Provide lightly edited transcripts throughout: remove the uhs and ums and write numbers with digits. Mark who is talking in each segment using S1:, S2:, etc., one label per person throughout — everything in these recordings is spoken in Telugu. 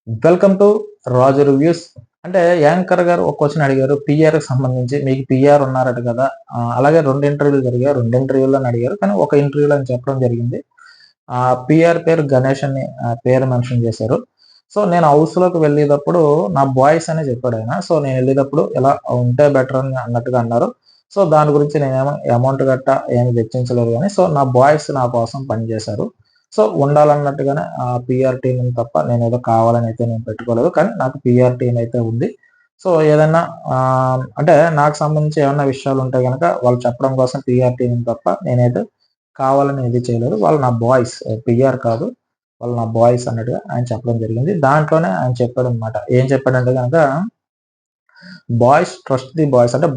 S1: Welcome to Raju reviews. అంటే యాంకర్ గారు ఒక క్వశ్చన్ అడిగారు. పిఆర్‌కి సంబంధించి మీకు పిఆర్ ఉన్నారట కదా! అలాగే 2 ఇంటర్వ్యూలు జరిగాయి. 2 ఇంటర్వ్యూలని అడిగారు. కానీ ఒక ఇంటర్వ్యూలో అని చెప్పడం జరిగింది. పిఆర్ పేరు గణేష్ అని పేరు మెన్షన్ చేశారు. సో, నేను హౌస్‌లోకి వెళ్ళేటప్పుడు నా బాయ్స్ అనే చెప్పాడాయన. సో, నేను వెళ్ళేటప్పుడు ఇలా ఉంటే బెటర్ అని అన్నట్టుగా అన్నారు. సో, దాని గురించి నేనేమో అమౌంట్ గట్టా ఏమి వెచ్చించలేదు గానీ, సో, నా బాయ్స్ నా కోసం పనిచేశారు. సో, ఉండాలన్నట్టుగానే పీఆర్ టీమ్‌ని తప్ప నేనేదో కావాలని అయితే నేను పెట్టుకోలేదు. కానీ నాకు పీఆర్ టీమ్ అయితే ఉంది. సో, ఏదన్నా అంటే నాకు సంబంధించి ఏమన్నా విషయాలుంటే గనక వాళ్ళు చెప్పడం కోసం పీఆర్ టీమ్‌ని తప్ప నేనైతే కావాలని ఏది చేయలేదు. వాళ్ళు నా బాయ్స్, పీఆర్ కాదు. వాళ్ళు నా బాయ్స్ అన్నట్టుగా ఆయన చెప్పడం జరిగింది. దాంట్లోనే ఆయన చెప్పాడనమాట. ఏం చెప్పాడంటే గనక బాయ్స్ ట్రస్ట్ ది బాయ్స్. అంటే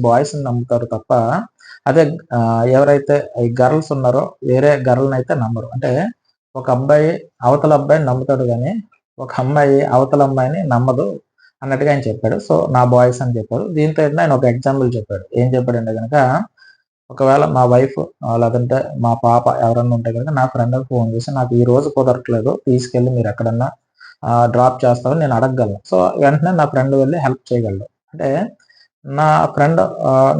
S1: బాయ్స్‌ని నమ్ముతారు తప్ప అదే ఎవరైతే ఈ గర్ల్స్ ఉన్నారో వేరే గర్ల్‌నయితే నమ్మరు. అంటే ఒక అబ్బాయి అవతల అబ్బాయిని నమ్ముతాడు గానీ, ఒక అమ్మాయి అవతల అమ్మాయిని నమ్మదు అన్నట్టుగా ఆయన చెప్పాడు. సో, నా బాయ్స్ అని చెప్పారు. దీంతో ఏంటంటే ఆయన ఒక ఎగ్జాంపుల్ చెప్పాడు. ఏం చెప్పాడంటే గనక, ఒకవేళ మా వైఫ్ లేదంటే మా పాప ఎవరన్నా ఉంటే గనక నా ఫ్రెండ్‌కి ఫోన్ చేసి, నాకు ఈ రోజు కుదరట్లేదు తీసుకెళ్ళి మీరెక్కడన్నా డ్రాప్ చేస్తారని నేను అడగగలను. సో, వెంటనే నా ఫ్రెండ్ వెళ్లి హెల్ప్ చేయగలడు. అంటే నా ఫ్రెండ్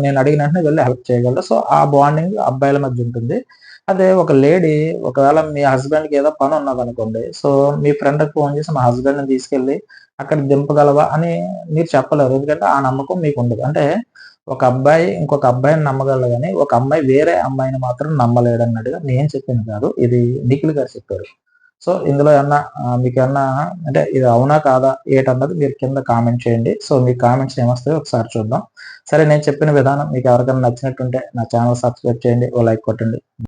S1: నేను అడిగిన వెంటనే వెళ్లి హెల్ప్ చేయగలడు. సో, ఆ బాండింగ్ అబ్బాయిల మధ్య ఉంటుంది. అదే ఒక లేడీ ఒకవేళ మీ హస్బెండ్‌కి ఏదో పనున్నదనుకోండి. సో, మీ ఫ్రెండ్‌కి ఫోన్ చేసి మా హస్బెండ్‌ని తీసుకెళ్ళి అక్కడ దింపగలవా అని మీరు చెప్పలేరు. ఎందుకంటే ఆ నమ్మకం మీకుండదు. అంటే ఒక అబ్బాయి ఇంకొక అబ్బాయిని నమ్మగలడు గానీ, ఒక అమ్మాయి వేరే అమ్మాయిని మాత్రం నమ్మలేడన్నట్టుగా నేను చెప్పింది కాదు. ఇది నిఖిల్ గారు చెప్పారు. సో, ఇందులో ఏమన్నా మీకేమన్నా అంటే ఇది అవునా? కాదా? ఏటన్నది మీరు కింద కామెంట్ చేయండి. సో, మీ కామెంట్స్ ఏమొస్తాయో ఒకసారి చూద్దాం. సరే, నేను చెప్పిన విధానం మీకు ఎవరికైనా నచ్చినట్టుంటే నా ఛానల్ సబ్స్క్రైబ్ చేయండి. ఓ లైక్ కొట్టండి.